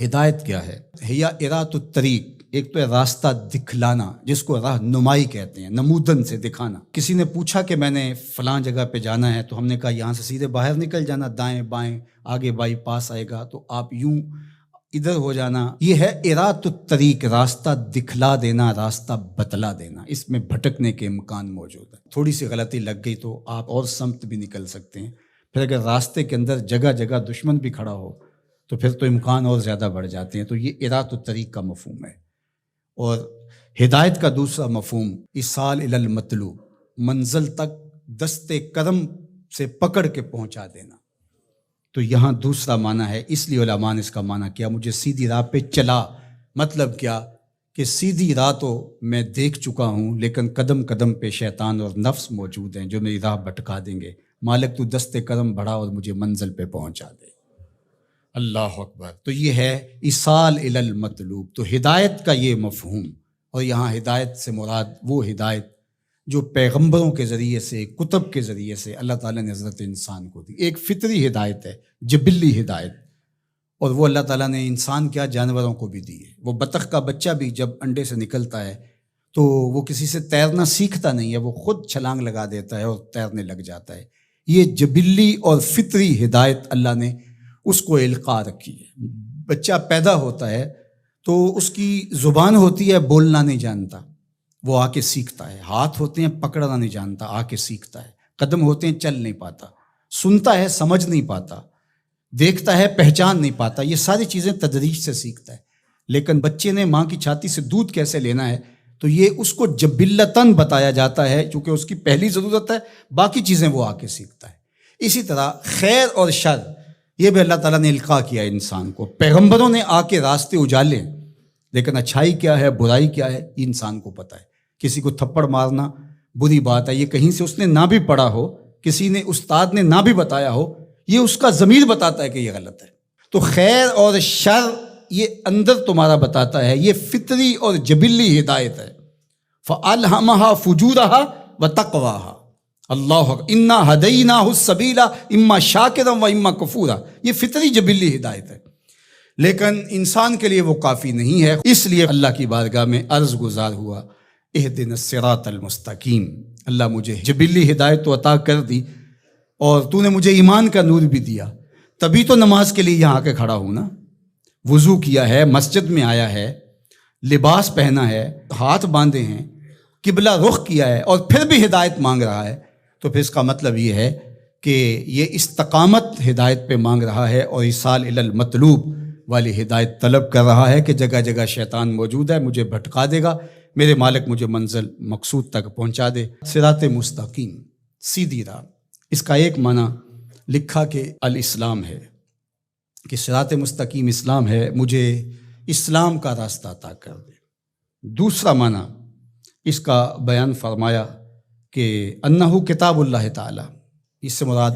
ہدایت کیا ہے؟ ہیا ارات الطریق، ایک تو ہے راستہ دکھلانا، جس کو راہ نمائی کہتے ہیں، نمودن سے دکھانا۔ کسی نے پوچھا کہ میں نے فلاں جگہ پہ جانا ہے، تو ہم نے کہا یہاں سے سیدھے باہر نکل جانا، دائیں بائیں آگے بائی پاس آئے گا تو آپ یوں ادھر ہو جانا۔ یہ ہے ارات الطریق، راستہ دکھلا دینا، راستہ بتلا دینا۔ اس میں بھٹکنے کے امکان موجود ہے، تھوڑی سی غلطی لگ گئی تو آپ اور سمت بھی نکل سکتے ہیں۔ پھر اگر راستے کے اندر جگہ جگہ دشمن بھی کھڑا ہو تو پھر تو امکان اور زیادہ بڑھ جاتے ہیں۔ تو یہ ارات الطریق کا مفہوم ہے۔ اور ہدایت کا دوسرا مفہوم ایصال الی المطلوب، منزل تک دستے کرم سے پکڑ کے پہنچا دینا۔ تو یہاں دوسرا معنی ہے، اس لیے علماء نے اس کا معنی کیا مجھے سیدھی راہ پہ چلا۔ مطلب کیا کہ سیدھی راہ تو میں دیکھ چکا ہوں، لیکن قدم قدم پہ شیطان اور نفس موجود ہیں جو میری راہ بھٹکا دیں گے۔ مالک تو دستے کرم بڑھا اور مجھے منزل پہ پہنچا دے۔ اللہ اکبر۔ تو یہ ہے ایصال الی المطلوب۔ تو ہدایت کا یہ مفہوم، اور یہاں ہدایت سے مراد وہ ہدایت جو پیغمبروں کے ذریعے سے، کتب کے ذریعے سے اللہ تعالیٰ نے حضرت انسان کو دی۔ ایک فطری ہدایت ہے، جبلی ہدایت، اور وہ اللہ تعالیٰ نے انسان کیا جانوروں کو بھی دی ہے۔ وہ بطخ کا بچہ بھی جب انڈے سے نکلتا ہے تو وہ کسی سے تیرنا سیکھتا نہیں ہے، وہ خود چھلانگ لگا دیتا ہے اور تیرنے لگ جاتا ہے۔ یہ جبلی اور فطری ہدایت اللہ نے اس کو القاء رکھی ہے۔ بچہ پیدا ہوتا ہے تو اس کی زبان ہوتی ہے، بولنا نہیں جانتا، وہ آ کے سیکھتا ہے۔ ہاتھ ہوتے ہیں، پکڑنا نہیں جانتا، آ کے سیکھتا ہے۔ قدم ہوتے ہیں، چل نہیں پاتا، سنتا ہے، سمجھ نہیں پاتا، دیکھتا ہے، پہچان نہیں پاتا۔ یہ ساری چیزیں تدریج سے سیکھتا ہے۔ لیکن بچے نے ماں کی چھاتی سے دودھ کیسے لینا ہے تو یہ اس کو جبلتاً بتایا جاتا ہے، چونکہ اس کی پہلی ضرورت ہے، باقی چیزیں وہ آ کے سیکھتا ہے۔ اسی طرح خیر اور شر، یہ بھی اللہ تعالیٰ نے القاء کیا انسان کو۔ پیغمبروں نے آ کے راستے اجالے، لیکن اچھائی کیا ہے، برائی کیا ہے، یہ انسان کو پتہ ہے۔ کسی کو تھپڑ مارنا بری بات ہے، یہ کہیں سے اس نے نہ بھی پڑھا ہو، کسی نے استاد نے نہ بھی بتایا ہو، یہ اس کا ضمیر بتاتا ہے کہ یہ غلط ہے۔ تو خیر اور شر یہ اندر تمہارا بتاتا ہے، یہ فطری اور جبلی ہدایت ہے۔ فَأَلْهَمَهَا فُجُورَهَا وَتَقْوَاهَا۔ اللہ انا ہدیناہ السبیل اما شاکرا و اما کفورا۔ یہ فطری جبلی ہدایت ہے، لیکن انسان کے لیے وہ کافی نہیں ہے۔ اس لیے اللہ کی بارگاہ میں عرض گزار ہوا، اہدنا الصراط المستقیم۔ اللہ مجھے جبلی ہدایت تو عطا کر دی، اور تو نے مجھے ایمان کا نور بھی دیا، تبھی تو نماز کے لیے یہاں آ کے کھڑا ہوں نا۔ وضو کیا ہے، مسجد میں آیا ہے، لباس پہنا ہے، ہاتھ باندھے ہیں، قبلہ رخ کیا ہے، اور پھر بھی ہدایت مانگ رہا ہے، تو پھر اس کا مطلب یہ ہے کہ یہ استقامت ہدایت پہ مانگ رہا ہے، اور ایصال الی المطلوب والی ہدایت طلب کر رہا ہے کہ جگہ جگہ شیطان موجود ہے، مجھے بھٹکا دے گا، میرے مالک مجھے منزل مقصود تک پہنچا دے۔ صراط مستقیم، سیدھی راہ، اس کا ایک معنی لکھا کہ الاسلام ہے، کہ صراط مستقیم اسلام ہے، مجھے اسلام کا راستہ عطا کر دے۔ دوسرا معنی اس کا بیان فرمایا کہ انہو کتاب اللہ تعالی، اس سے مراد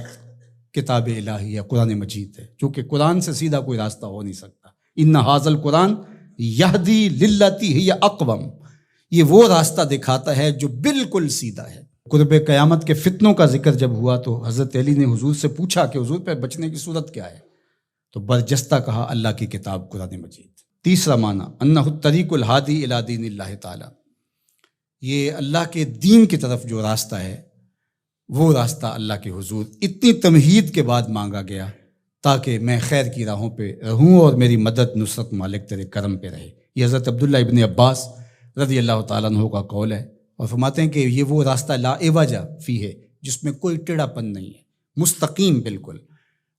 کتاب الہی ہے، قرآن مجید ہے، چونکہ قرآن سے سیدھا کوئی راستہ ہو نہیں سکتا۔ ان ھذا القرآن یہدی للتی ہی اقوم، یہ وہ راستہ دکھاتا ہے جو بالکل سیدھا ہے۔ قرب قیامت کے فتنوں کا ذکر جب ہوا تو حضرت علی نے حضور سے پوچھا کہ حضور پہ بچنے کی صورت کیا ہے، تو برجستہ کہا اللہ کی کتاب قرآن مجید۔ تیسرا معنی انہ الطریق الہادی الی دین اللہ تعالی، یہ اللہ کے دین کی طرف جو راستہ ہے، وہ راستہ اللہ کے حضور اتنی تمہید کے بعد مانگا گیا تاکہ میں خیر کی راہوں پہ رہوں اور میری مدد نصرت مالک تیرے کرم پہ رہے۔ یہ حضرت عبداللہ ابن عباس رضی اللہ تعالیٰ عنہ کا قول ہے، اور فرماتے ہیں کہ یہ وہ راستہ لا عوج فیہ، جس میں کوئی ٹیڑھا پن نہیں ہے، مستقیم بالکل،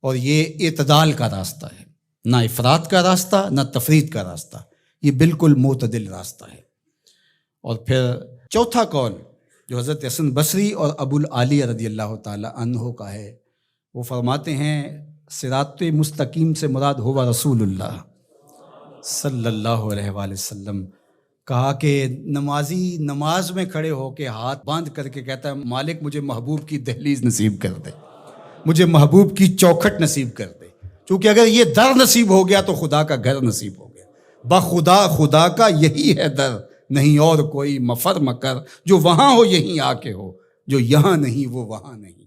اور یہ اعتدال کا راستہ ہے، نہ افراط کا راستہ نہ تفریط کا راستہ، یہ بالکل معتدل راستہ ہے۔ اور پھر چوتھا قول جو حضرت حسن بصری اور ابو العالیہ رضی اللہ تعالی عنہ کا ہے، وہ فرماتے ہیں صراط مستقیم سے مراد ہوا رسول اللہ صلی اللہ علیہ وآلہ وسلم۔ کہا کہ نمازی نماز میں کھڑے ہو کے ہاتھ باندھ کر کے کہتا ہے مالک مجھے محبوب کی دہلیز نصیب کر دے، مجھے محبوب کی چوکھٹ نصیب کر دے، چونکہ اگر یہ در نصیب ہو گیا تو خدا کا گھر نصیب ہو گیا۔ بخدا خدا کا یہی ہے در، نہیں اور کوئی مفر مکر، جو وہاں ہو یہیں آ کے ہو، جو یہاں نہیں وہ وہاں نہیں۔